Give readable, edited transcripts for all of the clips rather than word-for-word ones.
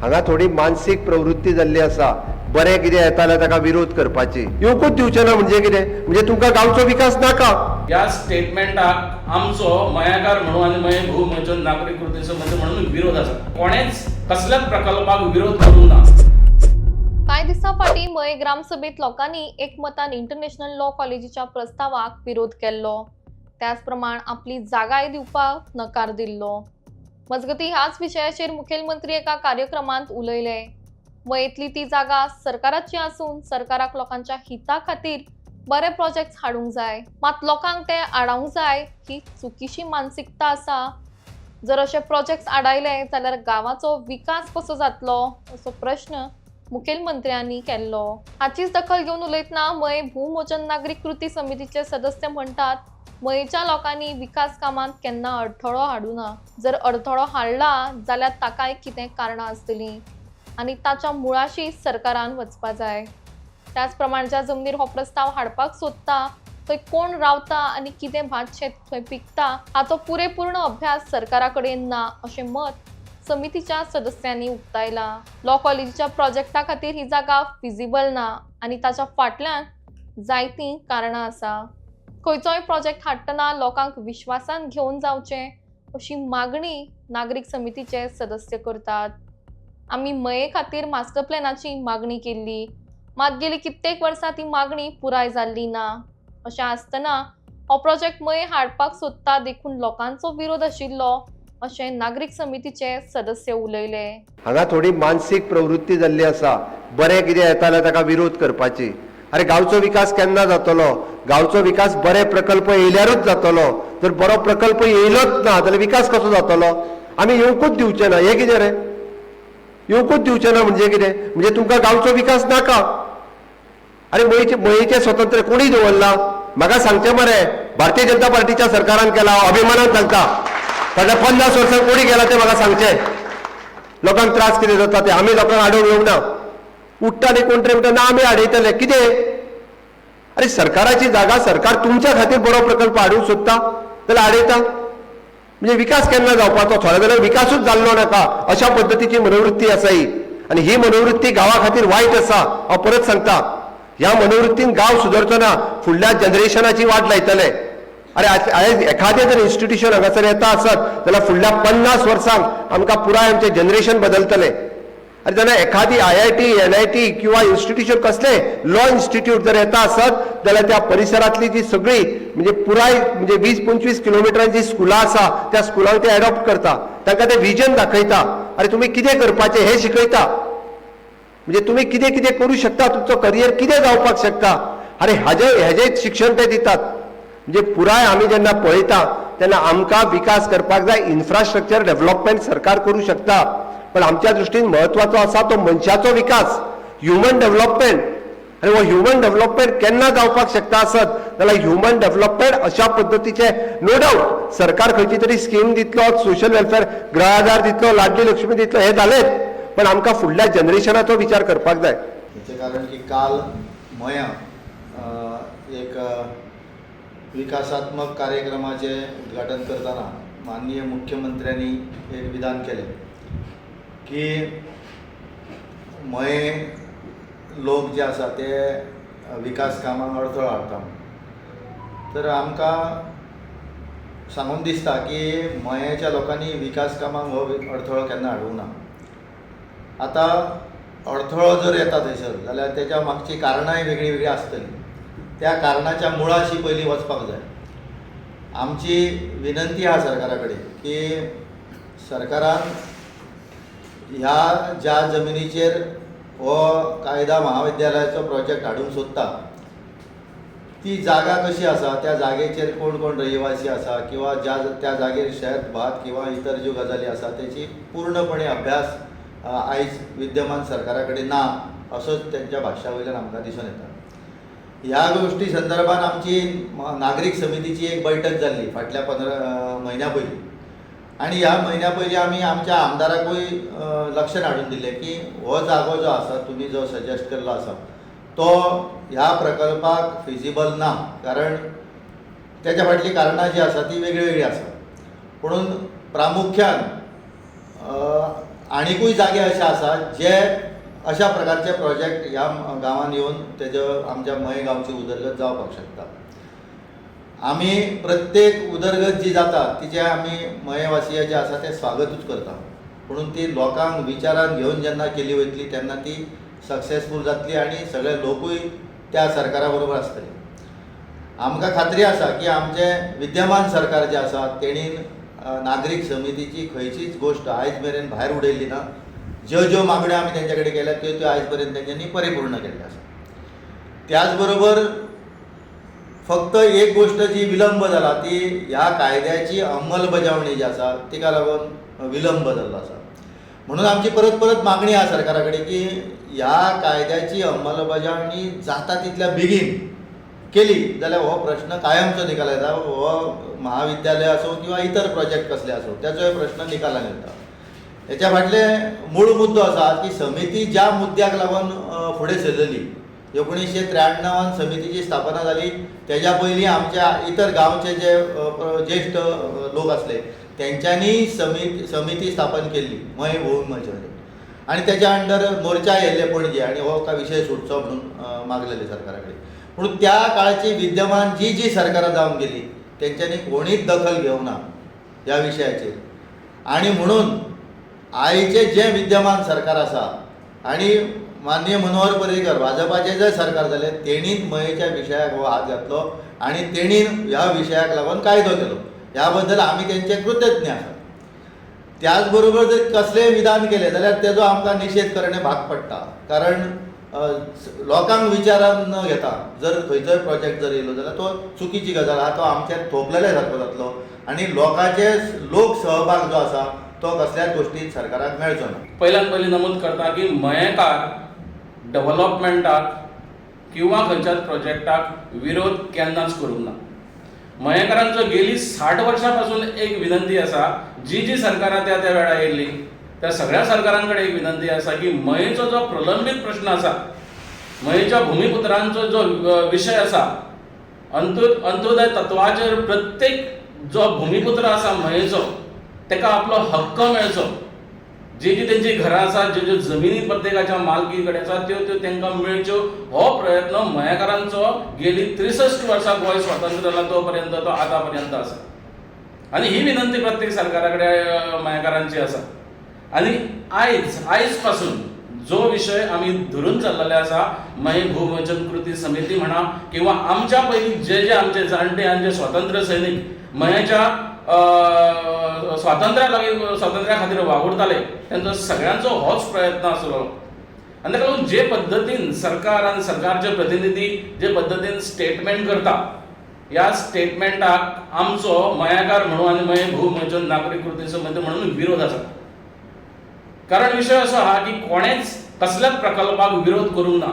हांगा थोडी मानसीक प्रवृत्ती जाल्ली आसा. बरें कितें येता जाल्यार ताका विरोध करपाची. येवकूच दिवचे ना म्हणजे कितें? म्हणजे तुमकां गांवचो विकास नाका. ह्या स्टेटमेंटाक आमचो मयाकार म्हणून आनी मये भूमोजन नागरिक कृती संबंध म्हणून विरोध आसा. कोणेच कसल्याच प्रकल्पाक विरोध करूंक ना. कांय दिसा फाटीं मये ग्रामसभेत लोकांनी एकमतान इंटरनॅशनल लॉ कॉलेजीच्या प्रस्तावाक विरोध केल्लो. त्याच प्रमाण आपली जागाय दिवपाक नकार दिल्लो. मजगतीं ह्याच विशयाचेर मुखेलमंत्री एका कार्यक्रमांत उलयले. मयेंतली ती जागा सरकाराची आसून सरकाराक लोकांच्या हिता खातीर बरे प्रोजेक्ट्स हाडूंक जाय, मात लोकांक ते आडावंक जाय ही चुकीची मानसिकता आसा. जर अशे प्रोजेक्ट्स आडायले जाल्यार गांवाचो विकास कसो जातलो असो प्रश्न मुखेलमंत्र्यांनी केल्लो. हाचीच दखल घेवन उलयतना मये भूमोजन नागरिक कृती समितीचे सदस्य म्हणटात, मयेच्या लोकांनी विकास कामांत केन्ना अडथळो हाडूना. जर अडथळो हाडला जाल्यार ताकाय कितें कारणां आसतलीं आनी ताच्या मुळाशी सरकारान वचपा जाय. त्याच प्रमाण ज्या जमनीर हो प्रस्ताव हाडपाक सोदता थंय कोण रावता आनी कितें भात शेत थंय पिकता हाचो पुरेपूर्ण अभ्यास सरकारा कडेन ना अशें मत समितीच्या सदस्यांनी उक्तायला. लॉ कॉलेजीच्या प्रोजेक्टा खातीर ही जागा फिजिबल ना आनी ताच्या फाटल्यान जायतीं कारणां आसा. खंयचोय प्रोजेक्ट हाडटना लोकांक विश्वासान घेवन जावचें अशी मागणी नागरीक समितीचे सदस्य करतात. आमी मये खातीर मास्टर प्लॅनाची मागणी केल्ली, मात गेली कित्येक वर्सां ती मागणी पुराय जाल्ली ना. अशें आसतना हो प्रोजेक्ट मये हाडपाक सोदता देखून लोकांचो विरोध आशिल्लो अशें नागरीक समितीचे सदस्य उलयले. हांगा थोडी मानसीक प्रवृत्ती जाल्ली आसा. बरें कितें येता जाल्यार ताका विरोध करपाची. अरे गांवचो विकास केन्ना जातलो? गांवचो विकास बरे प्रकल्प येयल्यारूच जातलो. जर बरो प्रकल्प येयलोच ना जाल्यार विकास कसो जातलो? आमी येवकूच दिवचे ना. हे कितें रे? येवकूच दिवचे ना म्हणजे कितें? म्हणजे तुमकां गांवचो विकास नाका. अरे मयेचें स्वतंत्र कोणी दवरला? म्हाका सांगचें मरे. भारतीय जनता पार्टीच्या सरकारान केला, अभिमानान सांगता. फाटल्या 50 वर्सां कोणी केला ते म्हाका सांगचें. लोकांक त्रास कितें जाता ते आमी लोकांक आडोवंक येवंक ना. उठ्ठा आनी कोण तरी म्हणटा ना आमी आडयतले. कितें? अरे सरकाराची जागा सरकार तुमच्या खातीर बरो प्रकल्प हाडूंक सोदता जाल्यार आडयता. म्हणजे विकास केन्ना जावपाचो? थोड्या वेळार विकासूच जाल्लो नाका अशा पद्दतीची मनोवृत्ती आसा ही. आनी ही मनोवृत्ती गांवा खातीर वायट आसा. हांव परत सांगता, ह्या मनोवृत्तीन गांव सुदरचो ना, फुडल्या जनरेशनाची वाट लायतले. अरे आयज एखादें जर इन्स्टिट्यूशन हांगासर येता आसत जाल्यार फुडल्या 50 वर्सांक आमकां पुराय आमचें जनरेशन बदलतलें. अरे जाल्यार एखादी IIT, NIT किंवा इन्स्टिट्यूशन कसले लॉ इन्स्टिट्यूट जर येता आसत जाल्यार त्या परिसरांतली जी सगळी म्हणजे पुराय म्हणजे 20-25 किलोमिटरांची स्कुलां आसा त्या स्कुलांक ते एडॉप्ट करता. तांकां ते विजन दाखयता. अरे तुमी कितें करपाचें हें शिकयता. म्हणजे तुमी कितें कितें करूं शकता, तुमचो करियर कितें जावपाक शकता. अरे हेजें शिक्षण ते दितात. म्हणजे पुराय आमी जेन्ना पळयता तेन्ना आमकां विकास करपाक जाय. इन्फ्रास्ट्रक्चर डेव्हलपमेंट सरकार करूं शकता, पण आमच्या दृश्टीन म्हत्वाचो आसा तो मनशाचो विकास, ह्युमन डेव्हलपमेंट. आनी हो ह्युमन डेव्हलपमेंट केन्ना जावपाक शकता आसत जाल्यार ह्युमन डेव्हलपमेंट अशा पद्दतीचे नो डावट सरकार खंयची तरी स्कीम दितलो, सोशल वेलफेअर गृह आधार दितलो, लाडली लक्ष्मी दितलो, हे जालेच. पण आमकां फुडल्या जनरेशनाचो विचार करपाक जाय. हेचे कारण की काल मया एक विकासात्मक कार्यक्रमाचे उद्घाटन करताना माननीय मुख्यमंत्र्यांनी एक विधान केले की मये लोक जे आसा ते विकास कामाक अडथळो हाडटा. तर आमकां सांगून दिसता की मयेच्या लोकांनी विकास कामाक हो अडथळो केन्ना हाडूंक ना. आतां अडथळो जर येता थंयसर जाल्यार तेच्या मागची कारणांय वेगळी वेगळी आसतली. त्या कारणाच्या मुळाशी पयलीं वचपाक जाय. आमची विनंती आहा सरकारा कडेन की सरकारान ह्या ज्या जमिनीचेर हो कायदा महाविद्यालयाचो प्रोजेक्ट हाडूंक सोदता ती जागा कशी आसा, त्या जागेचेर कोण कोण रहिवासी आसा किंवा त्या जागेर शेत भात किंवा इतर ज्यो गजाली आसा तेची पूर्णपणे अभ्यास आयज विद्यमान सरकारा कडेन ना असोच त्यांच्या भाशा वयल्यान आमकां दिसून येता. ह्या गोष्टी संदर्भात आमची नागरीक समितीची एक बैठक जाल्ली फाटल्या 15 म्हयन्या पयलीं. आनी ह्या म्हयन्या पयलीं आमी आमच्या आमदाराकूय लक्षांत हाडून दिलें की हो जागो जो आसा तुमी जो सजेस्ट केल्लो आसा तो ह्या प्रकल्पाक फिजिबल ना, कारण त्याच्या फाटली कारणां जी आसा ती वेगळी वेगळी आसा. म्हणून प्रामुख्यान आनीकूय जागे असे आसात जे अशा प्रकारचे प्रोजेक्ट ह्या गांवांत येवन तेजो आमच्या मये गांवची उदरगत जावपाक शकता. आमी प्रत्येक उदरगत जी जाता तिचे आमी मयेवासीय जे आसा ते स्वागतूच करता, म्हणून ती लोकांक विचारान घेवन जेन्ना केली वयतली तेन्ना ती सक्सेसफूल जातली आनी सगळे लोकूय त्या सरकारा बरोबर आसतले. आमकां खात्री आसा की आमचे विद्यमान सरकार जे आसा तेणीन नागरीक समितीची खंयचीच गोश्ट आयज मेरेन भायर उडयल्ली ना. ज्यो मागण्यो आमी तेंचे कडेन केल्या त्यो आयज पर्यंत तेंच्यांनी परिपूर्ण केल्ल्यो आसा. त्याच बरोबर फक्त एक गोश्ट जी विलंब जाला ती ह्या कायद्याची अंमलबजावणी जी आसा तिका लागून विलंब जाल्लो आसा. म्हणून आमची परत परत मागणी आहा सरकारा कडेन की ह्या कायद्याची अंमलबजावणी जाता तितल्या बेगीन केली जाल्यार हो प्रश्न कायमचो निकाल येता. हो महाविद्यालय असो किंवा इतर प्रोजेक्ट कसले असो त्याचोय प्रश्न निकालान येता. हेच्या फाटले मूळ मुद्दो आसा की समिती ज्या मुद्द्याक लागून फुडें सरलेली 1993 समितीची स्थापना जाली. तेज्या पयलीं आमच्या इतर गांवचे जे ज्येश्ठ लोक आसले तेंच्यांनी समिती स्थापन केल्ली मय भूमी मोर्चाची आनी तेच्या अंडर मोर्चा येयल्ले पणजे आनी हो विशय सुटचो म्हणून मागलेले सरकारा कडेन. म्हणून त्या काळची विद्यमान जी सरकारां जावन गेली तेंच्यांनी कोणीच दखल घेवना ह्या विशयाचेर. आनी म्हणून आयचे जे विद्यमान सरकार आसा आनी माननीय मनोहर पर्रीकर भाजपाचे जे सरकार जाले तेणीन मयेच्या विशयाक हो हात घातलो आनी तेणीन ह्या विशयाक लागून कायदो केलो. ह्या बद्दल आमी तेंचे कृतज्ञ आसा. त्याच बरोबर जर कसलेय विधान केले जाल्यार तेजो आमकां निशेध करणे भाग पडटा. कारण लोकांक विचारान न घेता जर खंयचोय प्रोजेक्ट जर येयलो जाल्यार तो चुकीची गजाल आहा. तो आमचेर थोपलेले सारको जातलो आनी लोकांचे लोक सहभाग जो आसा तो कसल्याच गोष्टीन सरकाराक मेळचो ना. पहिल्यान पयलीं नमूद करता की मयेकार डेव्हलपमेंटाक किंवा खंयच्याच प्रोजेक्टाक विरोध केन्नाच करूंक ना. मयेकारांचो गेली 60 वर्सां पासून एक विनंती आसा. जी सरकारां त्या वेळार येयल्ली त्या सगळ्या सरकारां कडेन एक विनंती आसा की मयेचो जो प्रलंबीत प्रश्न आसा, मयेच्या भुमिपुत्रांचो जो विशय आसा, अंत्योदय तत्वाचेर प्रत्येक जो भुमिपुत्र आसा मयेचो ताका आपलो हक्क मेळचो. जी तेंची घरां आसात, ज्यो जमिनी प्रत्येकाच्या मालकी कडेन आसात त्यो तांकां मेळच्यो. हो प्रयत्न मयेकारांचो गेली 63 वर्सां गोंय स्वतंत्र जाला तो पर्यंत तो आतां पर्यंत आसा. आनी ही विनंती प्रत्येक सरकारा कडेन मयेकारांची आसा. आनी आयज पासून जो विशय आमी धरून चल्लेले आसा, मय भूविमोचन कृती समिती म्हणा किंवा आमच्या पयलीं जे आमचे जाणटे आनी जे स्वातंत्र्य सैनीक मयेच्या स्वातंत्र्या खातीर वावुरताले तेंचो सगळ्यांचो होच प्रयत्न आसलो. आनी ताका लागून जे पद्दतीन सरकार आनी सरकारचे प्रतिनिधी जे पद्दतीन स्टेटमेंट करता ह्या स्टेटमेंटाक आमचो मयेकार म्हणून आनी मय भूविमोचन नागरीक कृती समिती म्हणून विरोध आसा. कारण विशय असो आहा की कोणेच कसल्याच प्रकल्पाक विरोध करूंक ना.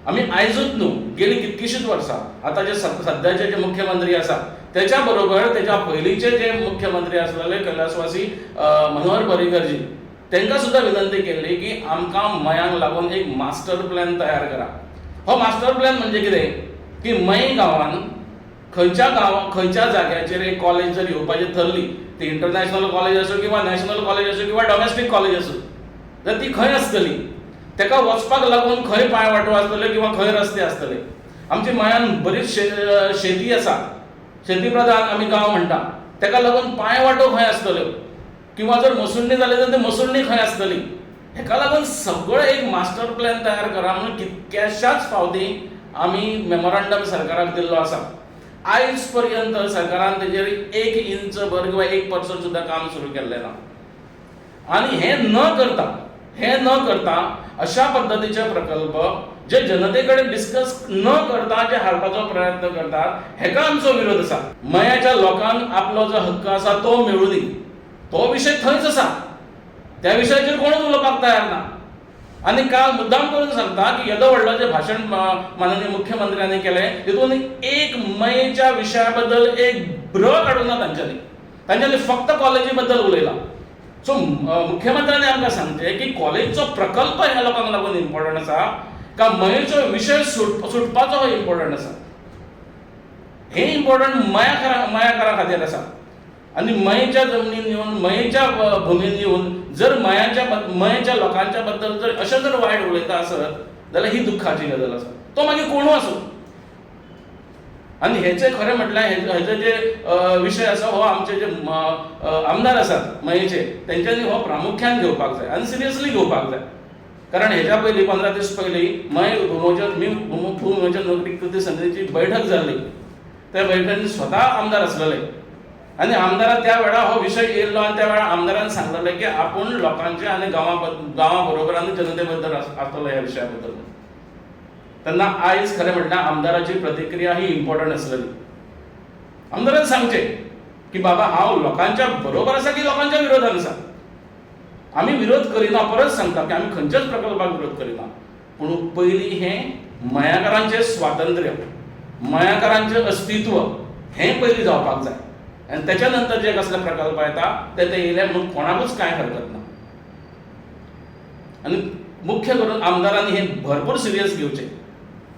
आमी आयजूच न्हू गेली कितकीशींच वर्सां आतां जे सद्याचे जे मुख्यमंत्री आसा तेच्या बरोबर तेच्या पयलींचे जे मुख्यमंत्री आसलेले कैलासवासी मनोहर पर्रीकरजी तांकां सुद्दां विनंती केल्ली की आमकां मयांक लागून एक मास्टर प्लॅन तयार करा. हो मास्टर प्लॅन म्हणजे कितें की मय गांवांत खंयच्या जाग्याचेर एक कॉलेज जर येवपाची थरली, ती इंटरनॅशनल कॉलेज आसूं किंवा नॅशनल कॉलेज आसूं किंवा डॉमेस्टीक कॉलेज आसूं, तर ती खंय आसतली, ताका वचपाक लागून खंय पांयवाटो आसतले किंवा खंय रस्ते आसतले. आमच्या मयांत बरीच शेती आसा, शेती प्रधान आमी गांव म्हणटा, ताका लागून पांयवाटो खंय आसतल्यो किंवा जर मसुंडी जाली जाल्यार ती मसुंडी खंय आसतली. हेका लागून सगळो एक मास्टर प्लॅन तयार करा म्हणून कितक्याशाच फावटी आमी मेमोरंडम सरकाराक दिल्लो आसा. आयज पर्यंत सरकारान तेजेर 1 इंच भर किंवा 1% सुद्दां काम सुरू केल्लें ना. आनी हें न करता अशा पद्धतीचे प्रकल्प जे जनते कडेन डिस्कस न करता जे हाडपाचो प्रयत्न करतात हेका आमचो विरोध आसा. मयाच्या लोकांक आपलो जो हक्क आसा तो मेळूं दी, तो विशय थंयच आसा. त्या विशयाचेर कोणूच उलोवपाक तयार ना. आनी काल मुद्दाम करून सांगता की येदो व्हडलो जे भाशण माननीय मुख्यमंत्र्यांनी केलें तितून एक मयेच्या विशया बद्दल एक ब्र काडूं ना तांच्यांनी फक्त कॉलेजी बद्दल उलयला. सो मुख्यमंत्र्यांनी आमकां सांगचें की कॉलेजचो प्रकल्प ह्या लोकांक लागून इम्पॉर्टंट आसा का मयेचो विशय सुटपाचो हो इम्पॉर्टंट आसा. हे इम्पॉर्टंट मयाकारा खातीर आसा. आणि मयेच्या जमनीन येऊन मयेच्या भूमीन येऊन जर मयेच्या लोकांच्या बद्दल जर अशें जर वायट उलयता आसत जाल्यार ही दुख्खाची गजाल आसा, तो मागीर कोणू आसूं. आणि हेचे खरें म्हटल्यार हेचे जे विशय आसा हो आमचे जे आमदार आसात मयेचे तेंच्यांनी हो प्रामुख्यान घेवपाक जाय आनी सिरियसली घेवपाक जाय. कारण हेच्या पयलीं 15 दीस पयलीं मय भूविमोचन नागरीक कृती समितीची बैठक जाल्ली. त्या बैठकीन स्वता आमदार आसलेले आनी आमदारान त्या वेळार हो विशय येयल्लो आनी त्या वेळार आमदारान सांगलेलें की आपूण लोकांचे आनी गांवा बरोबर आनी जनते बद्दल आसतलो ह्या विशया बद्दल. तेन्ना आयज खरें म्हटल्यार आमदाराची प्रतिक्रिया ही इम्पॉर्टंट आसलेली. आमदारान सांगचें की बाबा हांव लोकांच्या बरोबर आसा की लोकांच्या विरोधान आसा. आमी विरोध करिना, परत सांगता की आमी खंयच्याच प्रकल्पाक विरोध करिना, पूण पयलीं हें मयाकारांचें स्वातंत्र्य, मयाकारांचें अस्तित्व हें पयलीं जावपाक जाय आनी तेच्या नंतर जे कसले प्रकल्प येता ते येयले म्हणून कोणाकूच कांय हरकत ना. आनी मुख्य करून आमदारांनी हें भरपूर सिरियस घेवचें.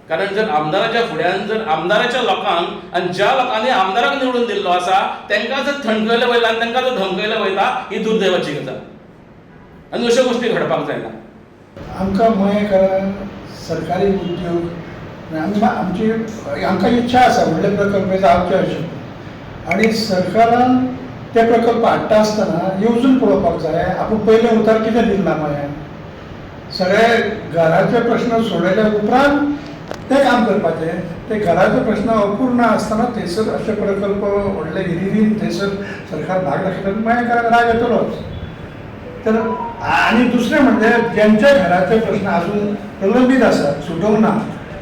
कारण जर आमदाराच्या फुड्यान जर आमदाराच्या लोकांक आनी ज्या लोकांनी आमदाराक निवडून दिल्लो आसा तांकां जर थंडकयलें वयता आनी तांकां जर धमकयलें वयता ही दुर्दैवाची गजाल आनी अश्यो गोश्टी घडपाक जायना. आमकां मयेकारांक सरकारी उद्योग आमची आमकां इच्छा आसा व्हडले प्रकल्प जावचे अशें, आनी सरकारान ते प्रकल्प हाडटा आसतना येवजून पळोवपाक जाय आपूण पयलें उतर कितें दिलना मयान. सगळे घराचे प्रश्न सोडयल्या उपरांत ते काम करपाचें. ते घराचे प्रश्न अपूर्ण आसतना थंयसर अशे प्रकल्प व्हडले हिरिरीन थंयसर सरकार भाग दाखयता मयेकारांक राग येतलोच. तर आनी दुसरें म्हणजे ज्यांच्या घराचे प्रश्न अजून प्रलंबीत आसात, सुटोवंक ना,